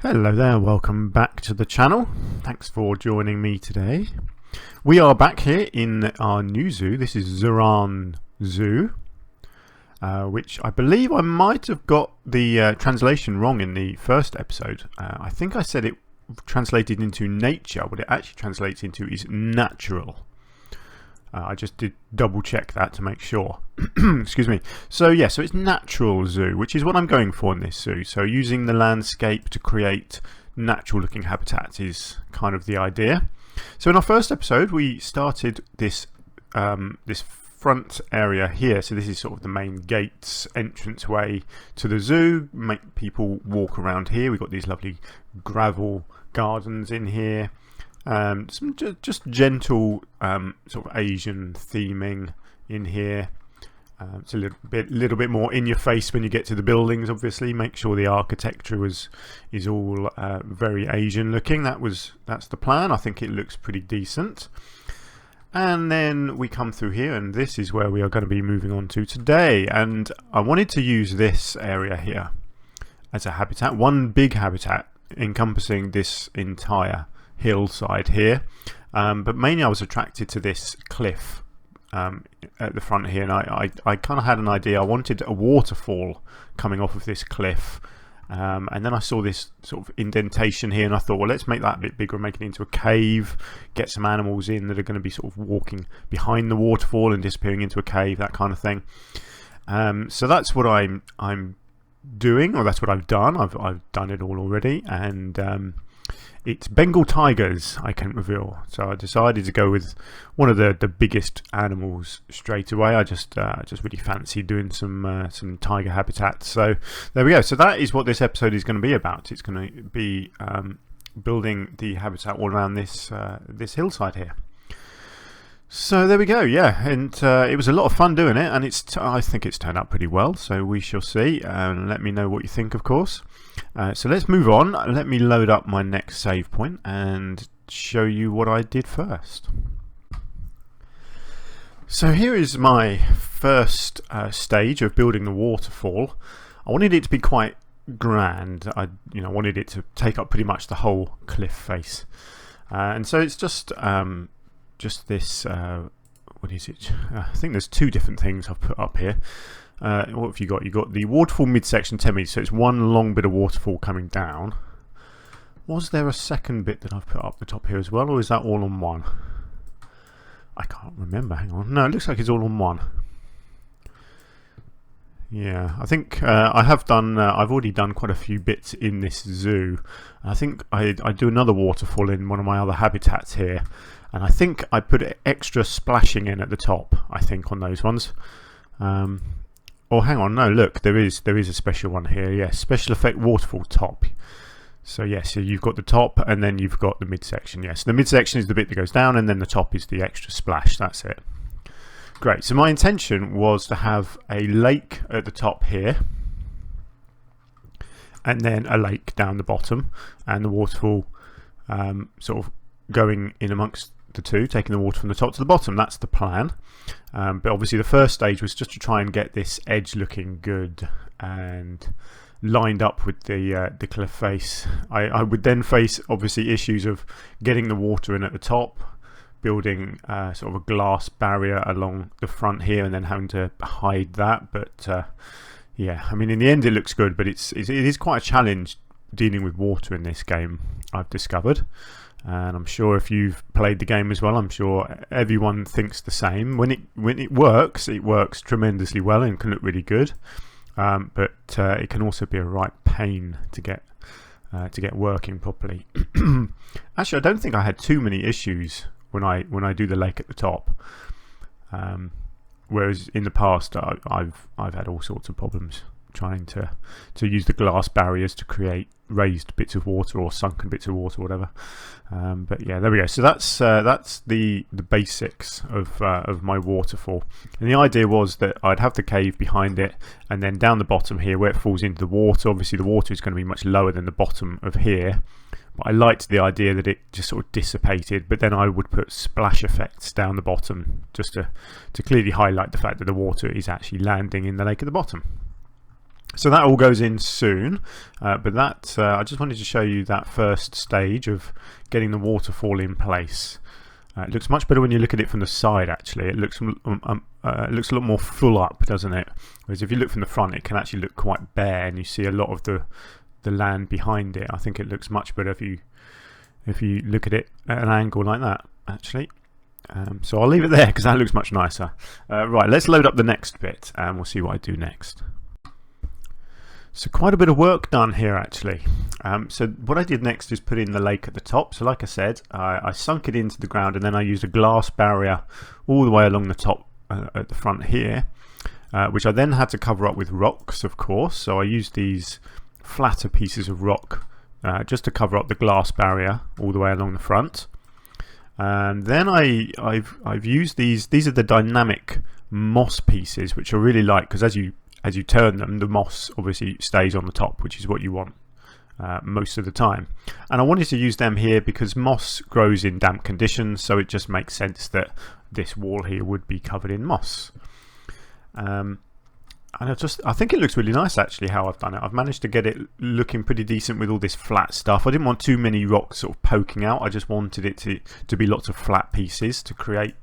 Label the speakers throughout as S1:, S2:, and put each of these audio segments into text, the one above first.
S1: Hello there, welcome back to the channel. Thanks for joining me today. We are back here in our new zoo. This is Ziran Zoo, which I believe I might have got the translation wrong in the first episode. I think I said it translated into nature. What it actually translates into is natural. I just did double check that to make sure. Excuse me. So yeah, so it's natural zoo, which is what I'm going for in this zoo. So using the landscape to create natural looking habitats is kind of the idea. So in our first episode we started this this front area here. So this is sort of the main gates entranceway to the zoo. Make people walk around here. We've got these lovely gravel gardens in here. Some just gentle sort of Asian theming in here. It's a little bit more in your face when you get to the buildings. Obviously, make sure the architecture is all very Asian looking. That's the plan. I think it looks pretty decent. And then we come through here, and this is where we are going to be moving on to today. And I wanted to use this area here as a habitat, one big habitat encompassing this entire hillside here, but mainly I was attracted to this cliff at the front here, and I kind of had an idea. I wanted a waterfall coming off of this cliff, and then I saw this sort of indentation here, and I thought, well, let's make that a bit bigger and make it into a cave, get some animals in that are going to be sort of walking behind the waterfall and disappearing into a cave, that kind of thing. So that's what I'm doing, or that's what I've done. I've done it all already, and it's Bengal tigers, I can reveal. So I decided to go with one of the biggest animals straight away. I just really fancy doing some tiger habitats. So there we go. So that is what this episode is going to be about. It's going to be building the habitat all around this this hillside here. So there we go, yeah, and it was a lot of fun doing it, and I think it's turned out pretty well, so we shall see, and let me know what you think, of course. So let's move on. Let me load up my next save point and show you what I did first. So here is my first stage of building the waterfall. I wanted it to be quite grand. I wanted it to take up pretty much the whole cliff face, and so it's just this what is it? I think there's two different things I've put up here. What have you got? You've got the waterfall midsection 10 meters, so it's one long bit of waterfall coming down. Was there a second bit that I've put up the top here as well, or is that all on one? I can't remember. Hang on. No, it looks like it's all on one. Yeah, I think I have done. I've already done quite a few bits in this zoo. I think I do another waterfall in one of my other habitats here, and I think I put extra splashing in at the top. I think on those ones. Oh, hang on, no, look, there is a special one here. Yes, special effect waterfall top. So yes, so you've got the top, and then you've got the midsection. Yes, the midsection is the bit that goes down, and then the top is the extra splash. That's it. Great. So my intention was to have a lake at the top here, and then a lake down the bottom, and the waterfall sort of going in amongst the two, taking the water from the top to the bottom. That's the plan. But obviously the first stage was just to try and get this edge looking good and lined up with the cliff face. I would then face obviously issues of getting the water in at the top, building sort of a glass barrier along the front here, and then having to hide that. But yeah, I mean, in the end it looks good, but it is quite a challenge dealing with water in this game, I've discovered. And I'm sure if you've played the game as well, I'm sure everyone thinks the same. When it works tremendously well and can look really good. But it can also be a right pain to get working properly. Actually, I don't think I had too many issues when I do the lake at the top. Whereas in the past, I've had all sorts of problems trying to use the glass barriers to create raised bits of water or sunken bits of water, whatever. But yeah, there we go. So that's the basics of my waterfall. And the idea was that I'd have the cave behind it, and then down the bottom here where it falls into the water. Obviously, the water is going to be much lower than the bottom of here. But I liked the idea that it just sort of dissipated, but then I would put splash effects down the bottom just to clearly highlight the fact that the water is actually landing in the lake at the bottom. So that all goes in soon, but that I just wanted to show you that first stage of getting the waterfall in place. It looks much better when you look at it from the side. Actually, it looks a lot more full up, doesn't it? Whereas if you look from the front, it can actually look quite bare, and you see a lot of the land behind it. I think it looks much better if you look at it at an angle like that, actually. So I'll leave it there because that looks much nicer. Right, let's load up the next bit, and we'll see what I do next. So quite a bit of work done here, actually. So what I did next is put in the lake at the top. So like I said, I sunk it into the ground, and then I used a glass barrier all the way along the top at the front here, which I then had to cover up with rocks, of course. So I used these flatter pieces of rock just to cover up the glass barrier all the way along the front. And then I've used these are the dynamic moss pieces, which I really like, because as you turn them, the moss obviously stays on the top, which is what you want most of the time. And I wanted to use them here because moss grows in damp conditions, so it just makes sense that this wall here would be covered in moss. And I think it looks really nice, actually, how I've done it. I've managed to get it looking pretty decent with all this flat stuff. I didn't want too many rocks sort of poking out. I just wanted it to be lots of flat pieces to create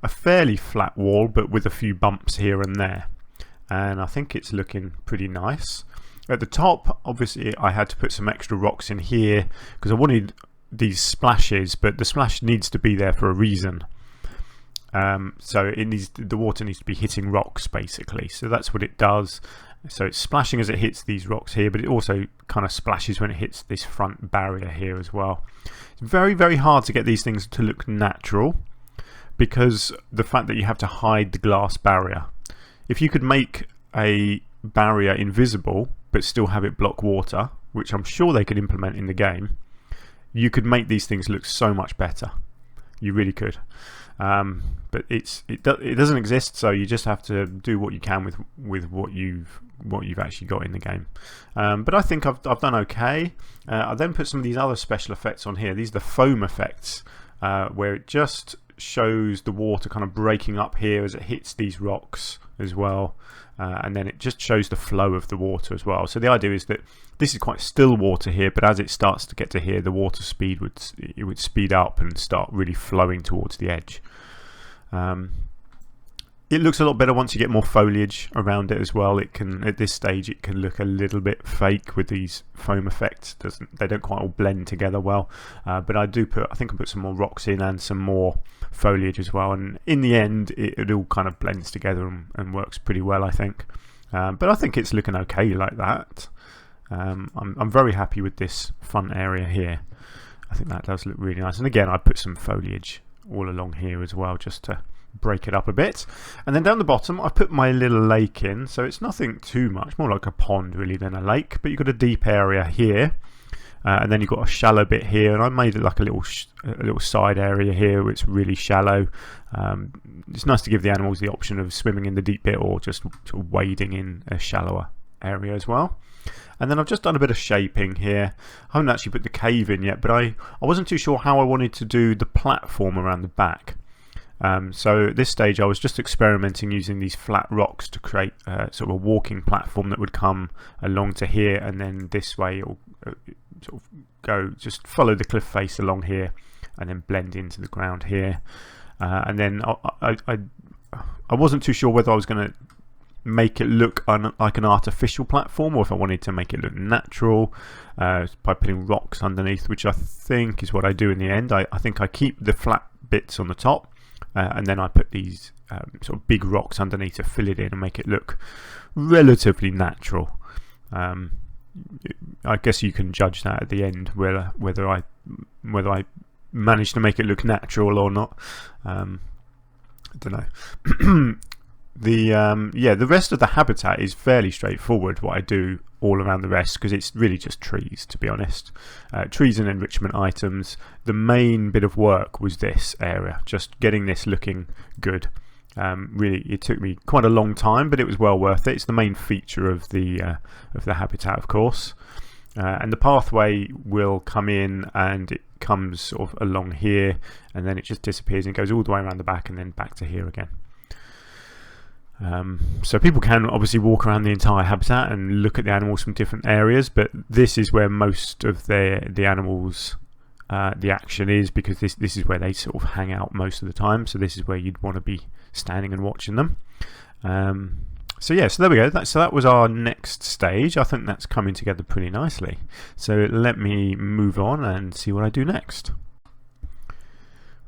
S1: a fairly flat wall, but with a few bumps here and there. And I think it's looking pretty nice. At the top, obviously, I had to put some extra rocks in here because I wanted these splashes, but the splash needs to be there for a reason. So the water needs to be hitting rocks, basically. So that's what it does. So it's splashing as it hits these rocks here, but it also kind of splashes when it hits this front barrier here as well. It's very, very hard to get these things to look natural because the fact that you have to hide the glass barrier. If you could make a barrier invisible but still have it block water, which I'm sure they could implement in the game, you could make these things look so much better. You really could. But it doesn't exist, so you just have to do what you can with what you've actually got in the game. But I think I've done okay. I then put some of these other special effects on here. These are the foam effects, where it just shows the water kind of breaking up here as it hits these rocks as well, and then it just shows the flow of the water as well. So the idea is that this is quite still water here, but as it starts to get to here, the water speed would speed up and start really flowing towards the edge. It looks a lot better once you get more foliage around it as well. It can, at this stage, it can look a little bit fake with these foam effects. They don't quite all blend together well. But I think I put some more rocks in and some more foliage as well. And in the end, it all kind of blends together and works pretty well, I think. But I think it's looking okay like that. I'm very happy with this front area here. I think that does look really nice. And again, I put some foliage all along here as well, just to break it up a bit. And then down the bottom I put my little lake in, so it's nothing too much, more like a pond really than a lake, but you've got a deep area here, and then you've got a shallow bit here, and I made it like a little side area here where it's really shallow. It's nice to give the animals the option of swimming in the deep bit or just sort of wading in a shallower area as well. And then I've just done a bit of shaping here. I haven't actually put the cave in yet, but I wasn't too sure how I wanted to do the platform around the back. So at this stage I was just experimenting using these flat rocks to create sort of a walking platform that would come along to here, and then this way it will sort of go, just follow the cliff face along here and then blend into the ground here. And then I wasn't too sure whether I was going to make it look like an artificial platform or if I wanted to make it look natural by putting rocks underneath, which I think is what I do in the end. I think I keep the flat bits on the top, and then I put these sort of big rocks underneath to fill it in and make it look relatively natural. I guess you can judge that at the end whether I managed to make it look natural or not. I don't know. The rest of the habitat is fairly straightforward, what I do all around the rest, because it's really just trees, to be honest. Trees and enrichment items. The main bit of work was this area, just getting this looking good. Really, it took me quite a long time, but it was well worth it. It's the main feature of the habitat, of course. And the pathway will come in, and it comes sort of along here, and then it just disappears and goes all the way around the back and then back to here again. So people can obviously walk around the entire habitat and look at the animals from different areas, but this is where most of the animals, the action is, because this is where they sort of hang out most of the time. So this is where you'd want to be standing and watching them. So yeah, so there we go. So that was our next stage. I think that's coming together pretty nicely. So let me move on and see what I do next.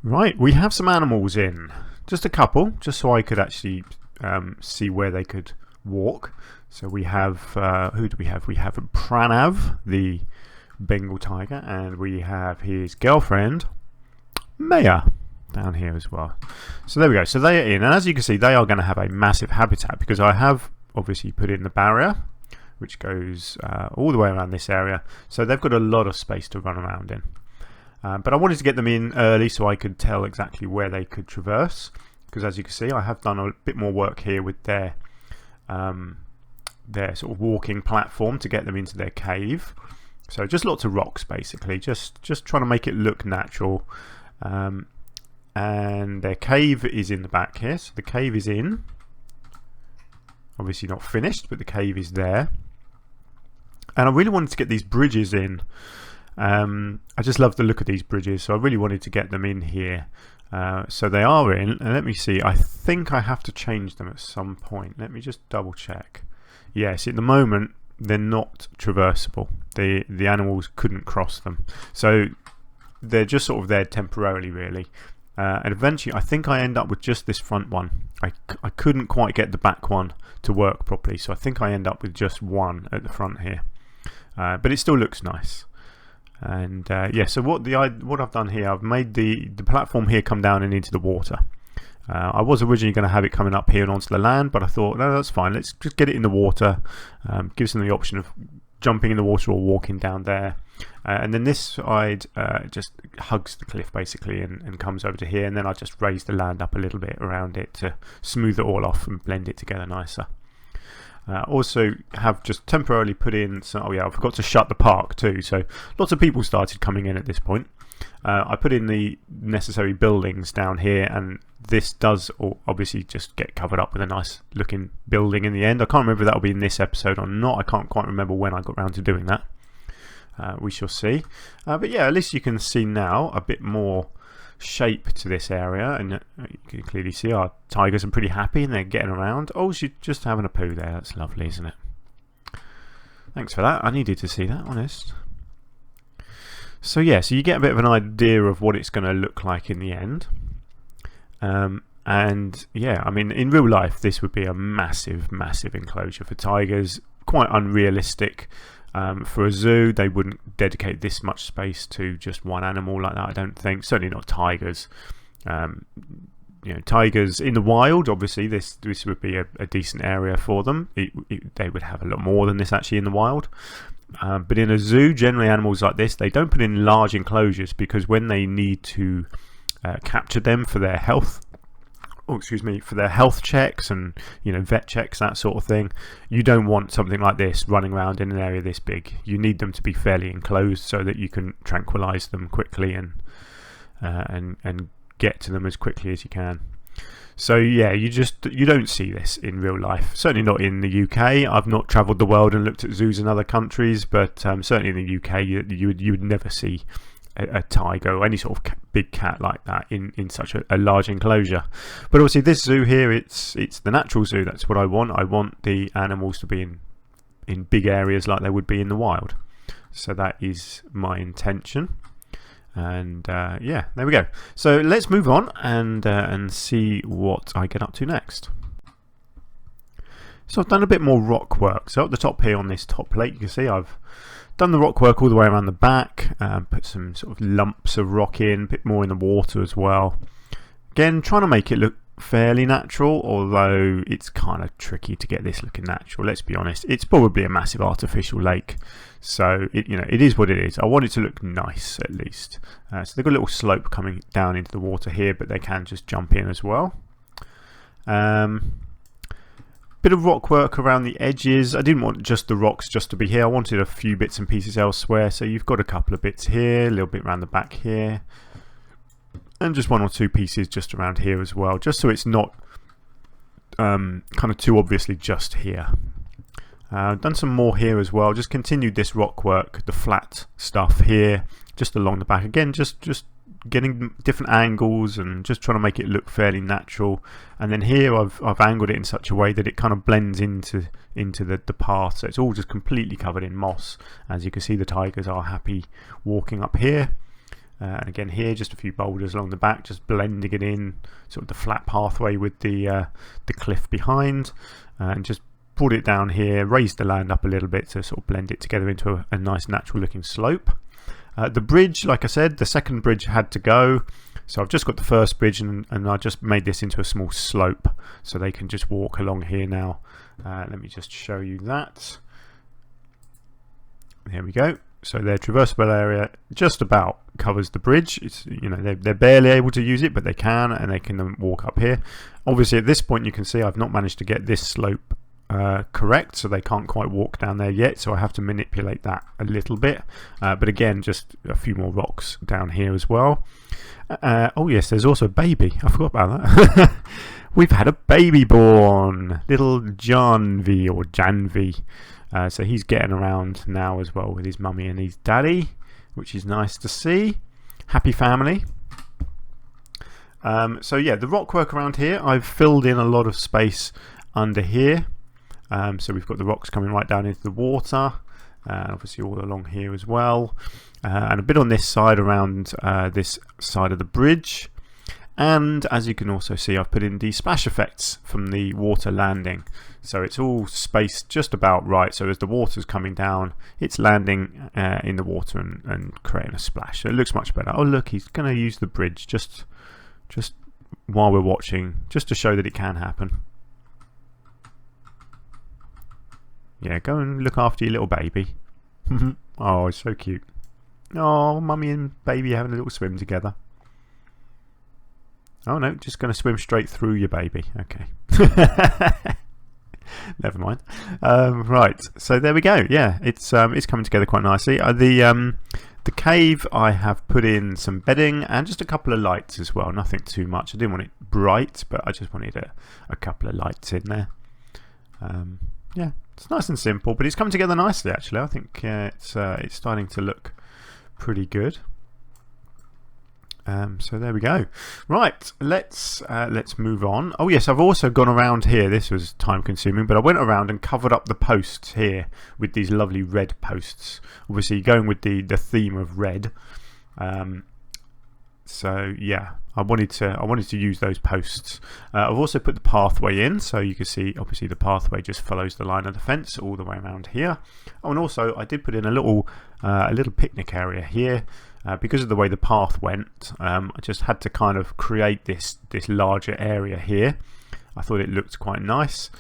S1: Right, we have some animals in. Just a couple, just so I could actually see where they could walk. So we have, who do we have? We have Pranav, the Bengal tiger, and we have his girlfriend, Maya, down here as well. So there we go. So they are in, and as you can see, they are going to have a massive habitat, because I have obviously put in the barrier, which goes all the way around this area. So they've got a lot of space to run around in. But I wanted to get them in early so I could tell exactly where they could traverse, because as you can see, I have done a bit more work here with their sort of walking platform to get them into their cave. So just lots of rocks, basically, just trying to make it look natural. And their cave is in the back here. So the cave is in. Obviously not finished, but the cave is there. And I really wanted to get these bridges in. I just love the look of these bridges, so I really wanted to get them in here. So they are in, and let me see, I think I have to change them at some point. Let me just double check. Yes, at the moment they're not traversable. The animals couldn't cross them, so they're just sort of there temporarily, really. And eventually I think I end up with just this front one. I couldn't quite get the back one to work properly, so I think I end up with just one at the front here. But it still looks nice. And yeah, so what I've done here, I've made the platform here come down and into the water. I was originally going to have it coming up here and onto the land, but I thought, no, that's fine, let's just get it in the water. Gives them the option of jumping in the water or walking down there. And then this side just hugs the cliff, basically, and comes over to here, and then I just raise the land up a little bit around it to smooth it all off and blend it together nicer. Also have just temporarily put in some, oh yeah, I forgot to shut the park too, so lots of people started coming in at this point. I put in the necessary buildings down here, and this does obviously just get covered up with a nice looking building in the end. I can't remember if that'll be in this episode or not. I can't quite remember when I got around to doing that. We shall see. But yeah, at least you can see now a bit more shape to this area, and you can clearly see our tigers are pretty happy and they're getting around. Oh, she's just having a poo there. That's lovely, isn't it? Thanks for that. I needed to see that, honest. So yeah, so you get a bit of an idea of what it's going to look like in the end. And yeah, I mean, in real life this would be a massive enclosure for tigers. Quite unrealistic. For a zoo, they wouldn't dedicate this much space to just one animal like that, I don't think. Certainly not tigers. You know, tigers in the wild, obviously this would be a decent area for them. They would have a lot more than this actually in the wild. But in a zoo, generally animals like this, they don't put in large enclosures, because when they need to capture them for their health, for their health checks and, you know, vet checks, that sort of thing, you don't want something like this running around in an area this big. You need them to be fairly enclosed so that you can tranquilize them quickly and get to them as quickly as you can. So yeah, you don't see this in real life. Certainly not in the UK. I've not travelled the world and looked at zoos in other countries, but certainly in the UK you would never see a tiger or any sort of big cat like that in such a large enclosure. But obviously this zoo here, it's the natural zoo. That's what I want. I want the animals to be in big areas like they would be in the wild. So that is my intention. And yeah, there we go. So let's move on and see what I get up to next. So I've done a bit more rock work. So at the top here on this top plate, you can see I've done the rock work all the way around the back, put some sort of lumps of rock in, a bit more in the water as well. Again, trying to make it look fairly natural, although it's kind of tricky to get this looking natural, let's be honest. It's probably a massive artificial lake, so it is what it is. I want it to look nice at least. So they've got a little slope coming down into the water here, but they can just jump in as well. Bit of rock work around the edges. I didn't want just the rocks just to be here. I wanted a few bits and pieces elsewhere. So you've got a couple of bits here, a little bit around the back here, and just one or two pieces just around here as well, just so it's not kind of too obviously just here. Done some more here as well, just continued this rock work, the flat stuff here, just along the back. Again, just getting different angles and just trying to make it look fairly natural. And then here I've angled it in such a way that it kind of blends into the path, so it's all just completely covered in moss. As you can see, the tigers are happy walking up here. And again here, just a few boulders along the back, just blending it in, sort of the flat pathway with the cliff behind, and just brought it down here, raised the land up a little bit to sort of blend it together into a nice natural looking slope. The bridge, like I said, the second bridge had to go, so I've just got the first bridge and I just made this into a small slope so they can just walk along here now. Let me just show you that. There we go. So their traversable area just about covers the bridge. It's, you know, they're barely able to use it, but they can, and they can walk up here. Obviously at this point you can see I've not managed to get this slope correct, so they can't quite walk down there yet, so I have to manipulate that a little bit. But again, just a few more rocks down here as well. Oh yes, there's also a baby. I forgot about that. We've had a baby born, little Janvi or Janvi. So he's getting around now as well with his mummy and his daddy, which is nice to see. Happy family. So yeah, the rock work around here, I've filled in a lot of space under here. So we've got the rocks coming right down into the water, obviously all along here as well, and a bit on this side around this side of the bridge. And as you can also see, I've put in the splash effects from the water landing, so it's all spaced just about right, so as the water's coming down it's landing in the water and creating a splash, so it looks much better. Oh look, he's going to use the bridge just while we're watching, just to show that it can happen. Yeah, go and look after your little baby. Oh, it's so cute. Oh, mummy and baby having a little swim together. Oh no, just going to swim straight through your baby. Okay. Never mind. Right, so there we go. Yeah, it's coming together quite nicely. The cave, I have put in some bedding and just a couple of lights as well. Nothing too much. I didn't want it bright, but I just wanted a couple of lights in there. Yeah, it's nice and simple, but it's come together nicely actually. I think it's starting to look pretty good. So there we go. Right, let's move on. Oh yes, I've also gone around here. This was time consuming, but I went around and covered up the posts here with these lovely red posts. Obviously going with the theme of red. So yeah, I wanted to use those posts. I've also put the pathway in, so you can see obviously the pathway just follows the line of the fence all the way around here. Oh, and also I did put in a little picnic area here. Because of the way the path went, I just had to kind of create this larger area here. I thought it looked quite nice,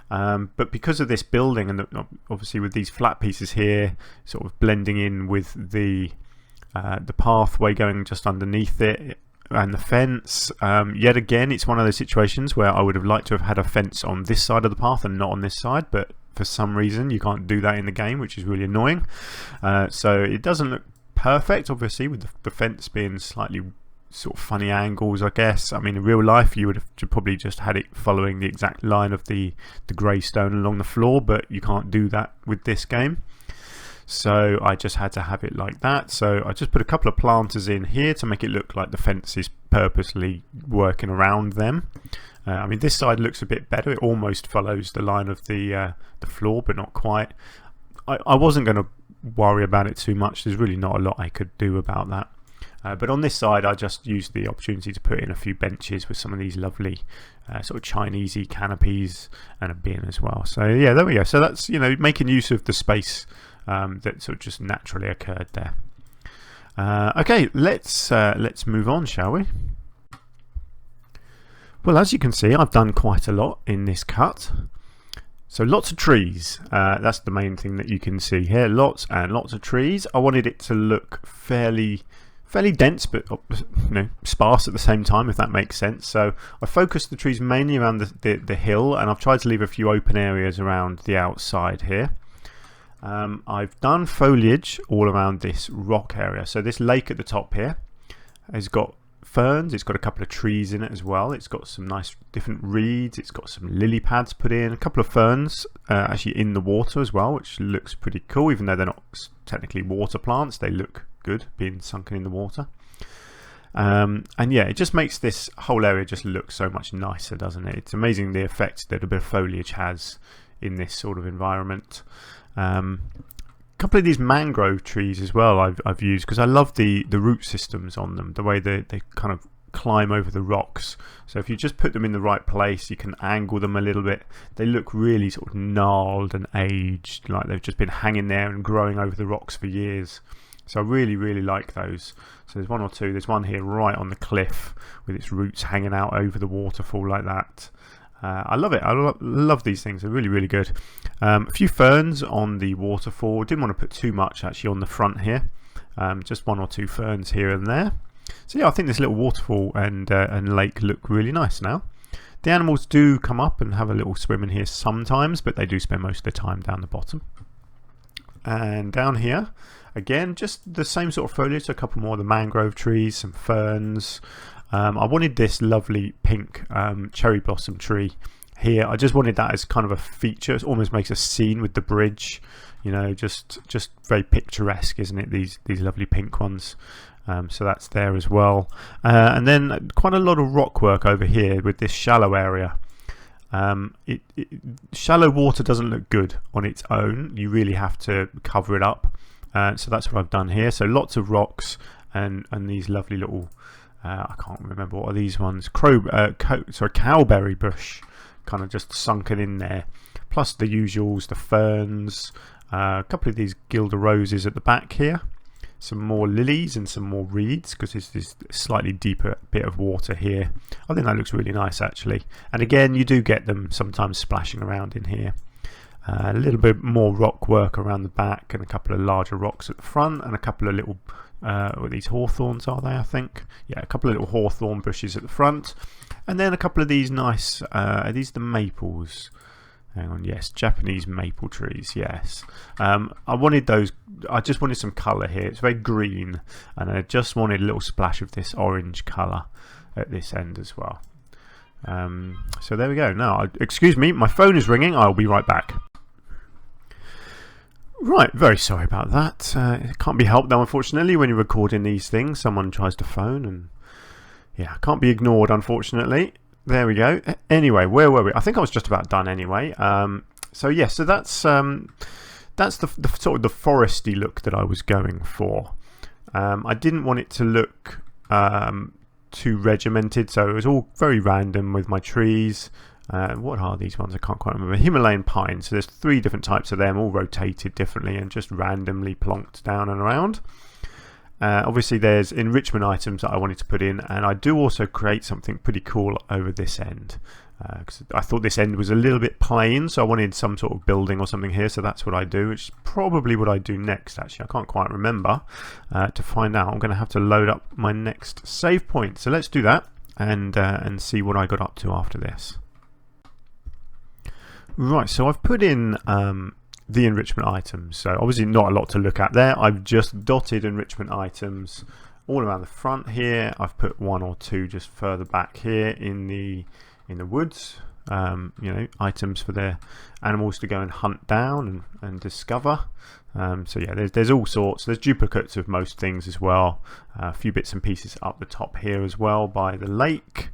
S1: but because of this building and obviously with these flat pieces here sort of blending in with the pathway going just underneath it and the fence, yet again it's one of those situations where I would have liked to have had a fence on this side of the path and not on this side, but for some reason you can't do that in the game, which is really annoying. So it doesn't look perfect, obviously, with the fence being slightly sort of funny angles, I guess. I mean, in real life you would have probably just had it following the exact line of the grey stone along the floor, but you can't do that with this game, so I just had to have it like that. So I just put a couple of planters in here to make it look like the fence is purposely working around them. I mean, this side looks a bit better. It almost follows the line of the floor, but not quite. I wasn't going to worry about it too much. There's really not a lot I could do about that. But on this side I just used the opportunity to put in a few benches with some of these lovely sort of Chinesey canopies and a bin as well. So yeah, there we go. So that's, you know, making use of the space that sort of just naturally occurred there. Okay, let's move on, shall we? Well, as you can see, I've done quite a lot in this cut. So lots of trees, that's the main thing that you can see here, lots and lots of trees. I wanted it to look fairly dense, but you know, sparse at the same time, if that makes sense. So I focused the trees mainly around the hill, and I've tried to leave a few open areas around the outside here. I've done foliage all around this rock area. So this lake at the top here has got ferns, it's got a couple of trees in it as well. It's got some nice different reeds, it's got some lily pads put in, a couple of ferns actually in the water as well, which looks pretty cool. Even though they're not technically water plants, they look good being sunken in the water. And yeah, it just makes this whole area just look so much nicer, doesn't it? It's amazing the effect that a bit of foliage has in this sort of environment. A couple of these mangrove trees as well I've used, because I love the root systems on them, the way they kind of climb over the rocks. So if you just put them in the right place, you can angle them a little bit. They look really sort of gnarled and aged, like they've just been hanging there and growing over the rocks for years. So I really like those. So there's one or two. There's one here right on the cliff with its roots hanging out over the waterfall like that. I love it. I love these things. They're really good. A few ferns on the waterfall. Didn't want to put too much actually on the front here. Just one or two ferns here and there. So yeah, I think this little waterfall and lake look really nice now. The animals do come up and have a little swim in here sometimes, but they do spend most of their time down the bottom. And down here, again, just the same sort of foliage. So a couple more of the mangrove trees, some ferns. I wanted this lovely pink cherry blossom tree here. I just wanted that as kind of a feature. It almost makes a scene with the bridge, you know, just very picturesque, isn't it? These lovely pink ones. So that's there as well. And then quite a lot of rock work over here with this shallow area. Shallow water doesn't look good on its own. You really have to cover it up. So that's what I've done here. So lots of rocks and these lovely little, I can't remember what are these ones, cowberry bush kind of just sunken in there. Plus the usuals, the ferns, a couple of these guelder roses at the back here. Some more lilies and some more reeds, because there's this slightly deeper bit of water here. I think that looks really nice actually. And again, you do get them sometimes splashing around in here. A little bit more rock work around the back, and a couple of larger rocks at the front, and a couple of little these hawthorns, are they, I think? Yeah, a couple of little hawthorn bushes at the front, and then a couple of these nice, are these the maples? Hang on, yes, Japanese maple trees, yes. I wanted those, I just wanted some colour here. It's very green, and I just wanted a little splash of this orange colour at this end as well. So there we go. Now, excuse me, my phone is ringing. I'll be right back. Right, very sorry about that. It can't be helped though, unfortunately. When you're recording these things, someone tries to phone, and yeah, can't be ignored, unfortunately. There we go. Anyway, where were we? I think I was just about done anyway. So yeah, so that's the sort of the foresty look that I was going for. I didn't want it to look too regimented, so it was all very random with my trees. What are these ones? I can't quite remember. Himalayan pine. So there's 3 different types of them, all rotated differently and just randomly plonked down and around. Obviously there's enrichment items that I wanted to put in, and I do also create something pretty cool over this end, because I thought this end was a little bit plain, so I wanted some sort of building or something here. So that's what I do, which is probably what I do next actually. I can't quite remember. To find out, I'm going to have to load up my next save point. So let's do that and see what I got up to after this. Right, so I've put in the enrichment items. So obviously not a lot to look at there. I've just dotted enrichment items all around the front here. I've put 1 or 2 just further back here in the woods. You know, items for their animals to go and hunt down and discover. So yeah, there's all sorts. There's duplicates of most things as well. A few bits and pieces up the top here as well by the lake.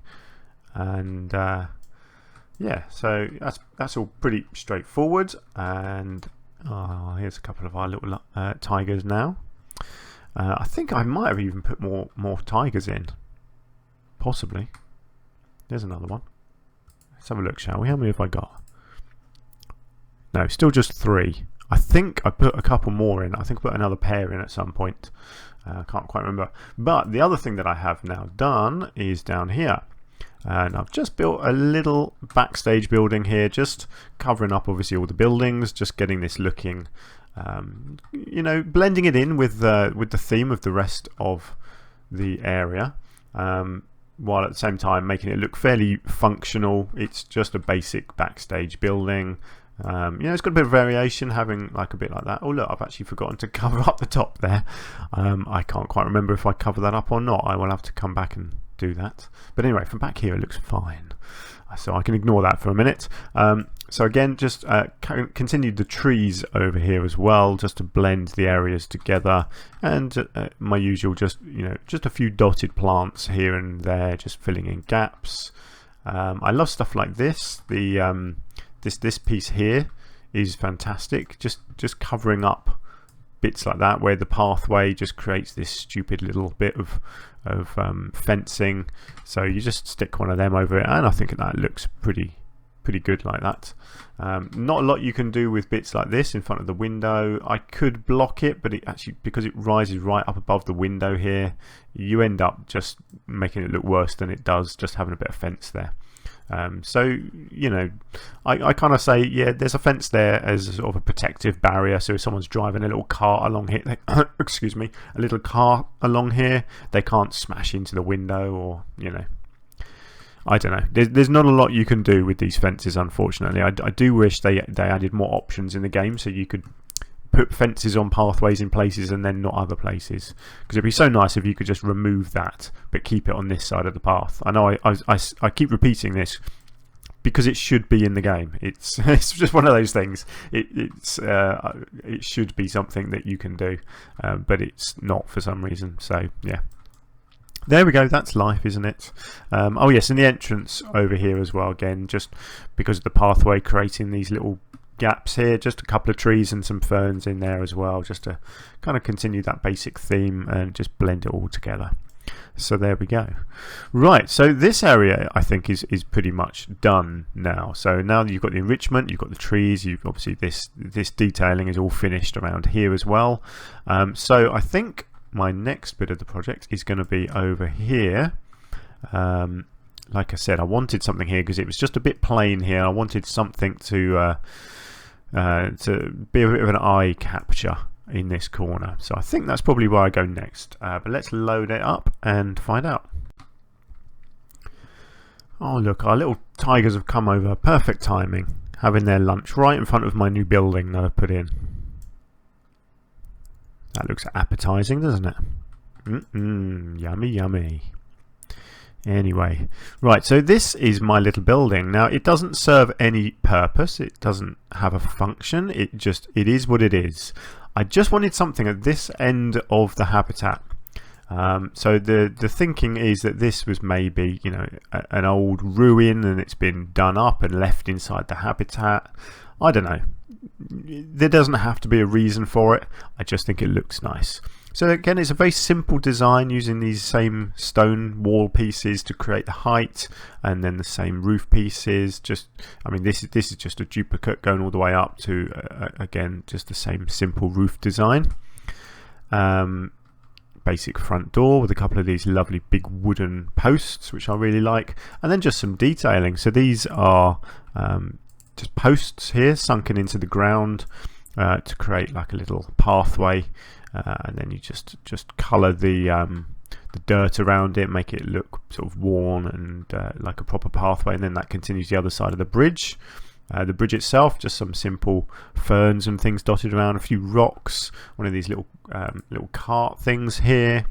S1: And yeah, so that's all pretty straightforward. And here's a couple of our little tigers now. I think I might have even put more tigers in, possibly. There's another one. Let's have a look, shall we? How many have I got? No, still just 3. I think I put a couple more in. I think I put another pair in at some point. I can't quite remember. But the other thing that I have now done is down here. And I've just built a little backstage building here, just covering up obviously all the buildings, just getting this looking, you know, blending it in with the theme of the rest of the area, while at the same time making it look fairly functional. It's just a basic backstage building. You know, it's got a bit of variation, having like a bit like that. Oh look, I've actually forgotten to cover up the top there. I can't quite remember if I cover that up or not. I will have to come back and do that. But anyway, from back here it looks fine, so I can ignore that for a minute. So again, just continued the trees over here as well, just to blend the areas together, and my usual, just a few dotted plants here and there, just filling in gaps. I love stuff like this. This piece here is fantastic, just covering up bits like that where the pathway just creates this stupid little bit of fencing. So you just stick one of them over it, and I think that looks pretty good like that. Not a lot you can do with bits like this in front of the window. I could block it, but it actually, because it rises right up above the window here, you end up just making it look worse than it does, just having a bit of fence there. So I kind of say, yeah, there's a fence there as a sort of a protective barrier, so if someone's driving a little cart along here, excuse me, a little cart along here, they can't smash into the window, or I don't know. There's not a lot you can do with these fences, unfortunately. I do wish they added more options in the game, so you could put fences on pathways in places and then not other places, because it'd be so nice if you could just remove that but keep it on this side of the path. I know I keep repeating this because it should be in the game. It's just one of those things. It should be something that you can do, but it's not for some reason. So yeah, there we go. That's life, isn't it? Oh yes, and the entrance over here as well, again, just because of the pathway creating these little gaps here, just a couple of trees and some ferns in there as well, just to kind of continue that basic theme and just blend it all together. So there we go. Right, so this area I think is pretty much done now. So now that you've got the enrichment, you've got the trees, you've obviously this detailing is all finished around here as well. So I think my next bit of the project is going to be over here. Like I said, I wanted something here because it was just a bit plain here. I wanted something to be a bit of an eye capture in this corner. So I think that's probably where I go next. But let's load it up and find out. Oh look, our little tigers have come over. Perfect timing. Having their lunch right in front of my new building that I've put in. That looks appetizing, doesn't it? Yummy, yummy. Anyway, right, so this is my little building. Now, it doesn't serve any purpose. It doesn't have a function. It is what it is. I just wanted something at this end of the habitat. So the thinking is that this was maybe, an old ruin, and it's been done up and left inside the habitat. I don't know. There doesn't have to be a reason for it. I just think it looks nice. So again, it's a very simple design, using these same stone wall pieces to create the height, and then the same roof pieces. This is just a duplicate going all the way up to again, just the same simple roof design. Basic front door with a couple of these lovely big wooden posts, which I really like, and then just some detailing. So these are just posts here sunken into the ground to create like a little pathway. And then you just colour the dirt around it, make it look sort of worn and like a proper pathway, and then that continues the other side of the bridge. The bridge itself, just some simple ferns and things dotted around, a few rocks, one of these little cart things here.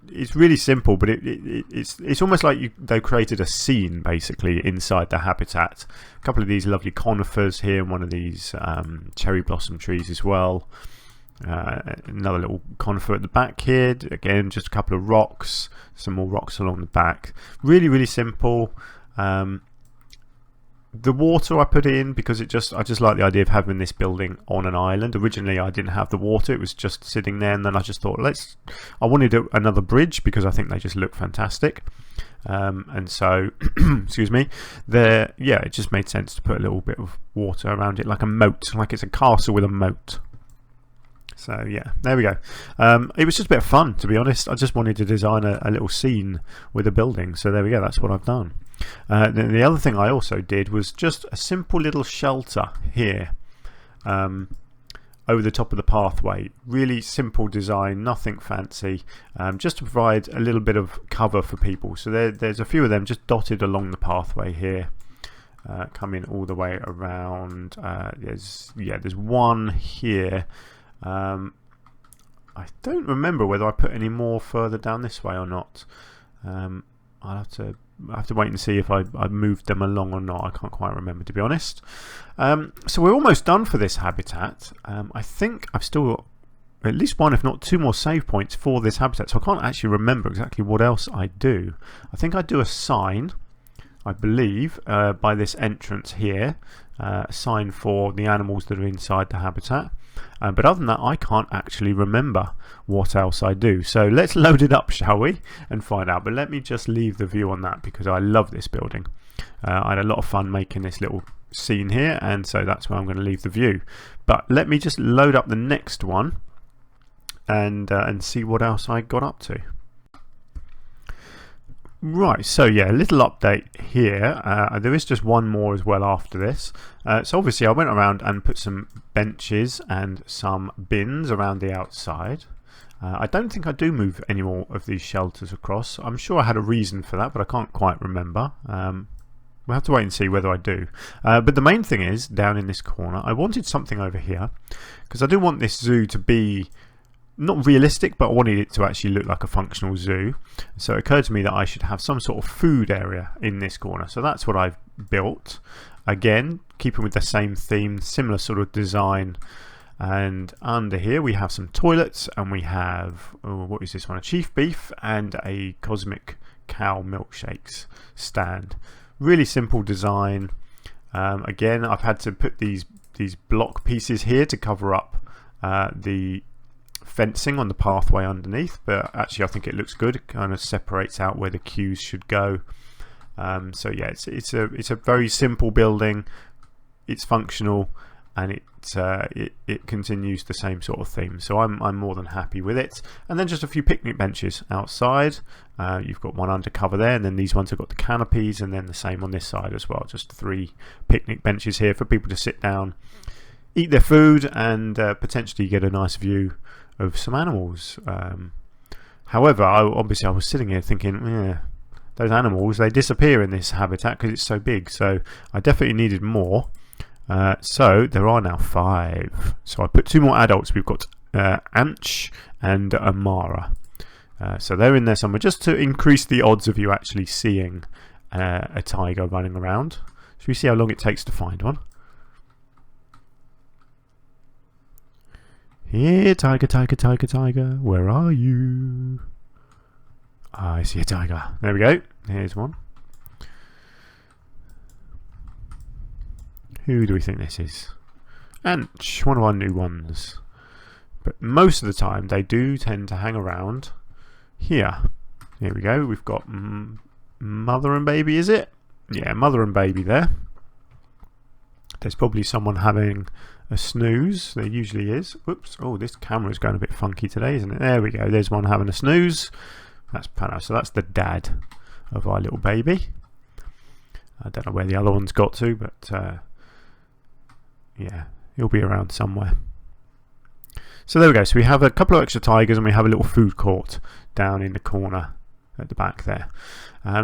S1: It's really simple, but it's almost like they created a scene basically inside the habitat. A couple of these lovely conifers here, and one of these cherry blossom trees as well. Another little conifer at the back here. Again, just a couple of rocks, some more rocks along the back. Really, really simple. The water I put in because I just like the idea of having this building on an island. Originally I didn't have the water, it was just sitting there, and then I just thought I wanted another bridge because I think they just look fantastic. And so excuse me, it just made sense to put a little bit of water around it, like a moat, like it's a castle with a moat. So yeah, there we go. It was just a bit of fun, to be honest. I just wanted to design a little scene with a building, so there we go, that's what I've done. Then the other thing I also did was just a simple little shelter here over the top of the pathway. Really simple design, nothing fancy, just to provide a little bit of cover for people. So there's a few of them just dotted along the pathway here, coming all the way around. There's one here. I don't remember whether I put any more further down this way or not. I'll have to wait and see if I moved them along or not. I can't quite remember, to be honest. So we're almost done for this habitat. I think I've still got at least one, if not two more save points for this habitat, so I can't actually remember exactly what else I do. I think I do a sign, I believe, by this entrance here, a sign for the animals that are inside the habitat. But other than that, I can't actually remember what else I do. So let's load it up, shall we, and find out. But let me just leave the view on that because I love this building. I had a lot of fun making this little scene here, and so that's where I'm going to leave the view. But let me just load up the next one and see what else I got up to. Right, so yeah, a little update here. There is just one more as well after this. So obviously I went around and put some benches and some bins around the outside. I don't think I do move any more of these shelters across. I'm sure I had a reason for that, but I can't quite remember. We'll have to wait and see whether I do. But the main thing is, down in this corner, I wanted something over here, because I do want this zoo to be not realistic, but I wanted it to actually look like a functional zoo. So it occurred to me that I should have some sort of food area in this corner. So that's what I've built. Again, keeping with the same theme, similar sort of design. And under here we have some toilets, and we have, oh, what is this one? A chief beef and a cosmic cow milkshakes stand. Really simple design. Again, I've had to put these block pieces here to cover up the fencing on the pathway underneath, but actually I think it looks good. It kind of separates out where the queues should go. So yeah, it's a very simple building. It's functional, and it continues the same sort of theme. So I'm more than happy with it. And then just a few picnic benches outside. You've got one undercover there, and then these ones have got the canopies, and then the same on this side as well. Just 3 picnic benches here for people to sit down, eat their food, and potentially get a nice view of some animals. However, obviously I was sitting here thinking, yeah, those animals, they disappear in this habitat because it's so big. So I definitely needed more. So there are now 5. So I put 2 more adults. We've got Anch and Amara. So they're in there somewhere, just to increase the odds of you actually seeing a tiger running around. Should we see how long it takes to find one? Here, tiger, tiger, tiger, tiger, where are you? I see a tiger. There we go. Here's one. Who do we think this is? Anch, one of our new ones. But most of the time they do tend to hang around here. Here we go. We've got mother and baby, is it? Yeah, mother and baby there. There's probably someone having a snooze. There usually is. Whoops. Oh, this camera's going a bit funky today, isn't it? There we go. There's one having a snooze. That's Pano. So that's the dad of our little baby. I don't know where the other one's got to, but yeah, he'll be around somewhere. So there we go. So we have a couple of extra tigers, and we have a little food court down in the corner at the back there.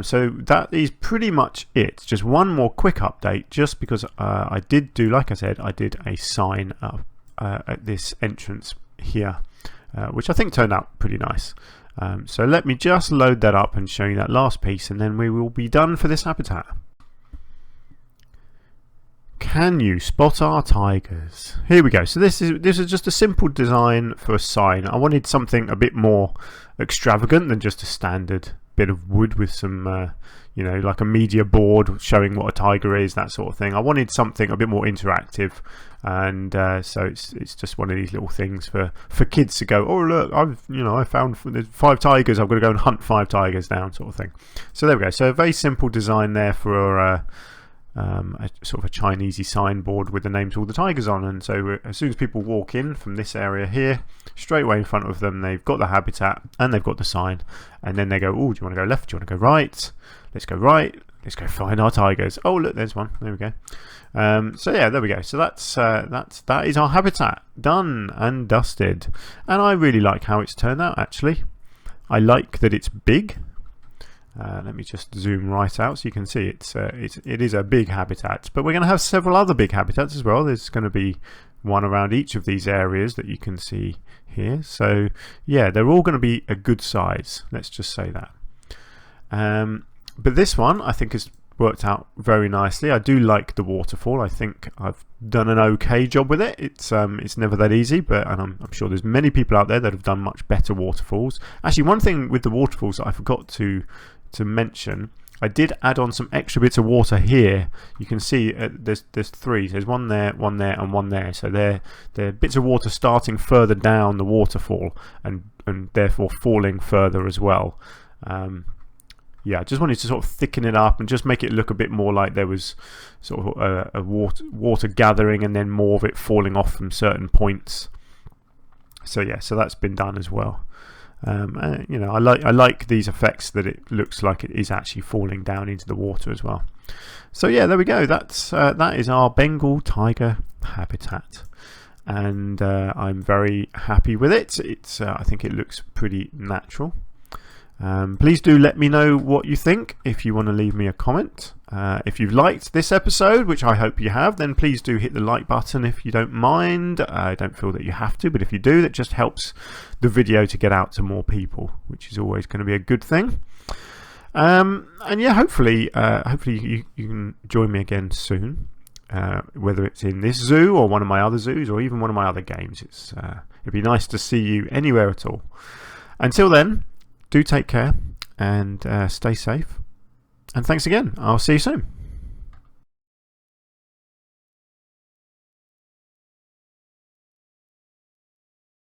S1: So that is pretty much it. Just one more quick update, just because I did do, like I said, I did a sign up at this entrance here, which I think turned out pretty nice. So let me just load that up and show you that last piece, and then we will be done for this habitat. Can you spot our tigers? Here we go. So this is just a simple design for a sign. I wanted something a bit more extravagant than just a standard bit of wood with some you know, like a media board showing what a tiger is, that sort of thing. I wanted something a bit more interactive, and so it's just one of these little things for kids to go, oh look, I found 5 tigers, I've got to go and hunt 5 tigers down, sort of thing. So there we go. So a very simple design there for a sort of a Chinesey signboard with the names of all the tigers on. And so as soon as people walk in from this area here, straight away in front of them they've got the habitat and they've got the sign, and then they go, oh, do you want to go left, do you want to go right? Let's go right, let's go find our tigers. Oh look, there's one. There we go. So yeah, there we go. So that is our habitat done and dusted, and I really like how it's turned out. Actually, I like that it's big. Let me just zoom right out so you can see it is a big habitat, but we're going to have several other big habitats as well. There's going to be one around each of these areas that you can see here. So yeah, they're all going to be a good size, let's just say that. But this one I think has worked out very nicely. I do like the waterfall. I think I've done an okay job with it. It's never that easy, but I'm sure there's many people out there that have done much better waterfalls. Actually, one thing with the waterfalls that I forgot to mention, I did add on some extra bits of water here. You can see there's three. There's one there, and one there. So they're bits of water starting further down the waterfall and therefore falling further as well. Yeah, I just wanted to sort of thicken it up and just make it look a bit more like there was sort of a water gathering and then more of it falling off from certain points. So yeah, so that's been done as well. You know, I like these effects that it looks like it is actually falling down into the water as well. So yeah, there we go. That is our Bengal tiger habitat, and I'm very happy with it. I think it looks pretty natural. Please do let me know what you think if you want to leave me a comment. If you've liked this episode, which I hope you have, then please do hit the like button if you don't mind. I don't feel that you have to, but if you do, that just helps the video to get out to more people, which is always going to be a good thing. And yeah, hopefully you can join me again soon, whether it's in this zoo or one of my other zoos or even one of my other games. It'd be nice to see you anywhere at all. Until then, do take care and stay safe. And thanks again. I'll see you soon.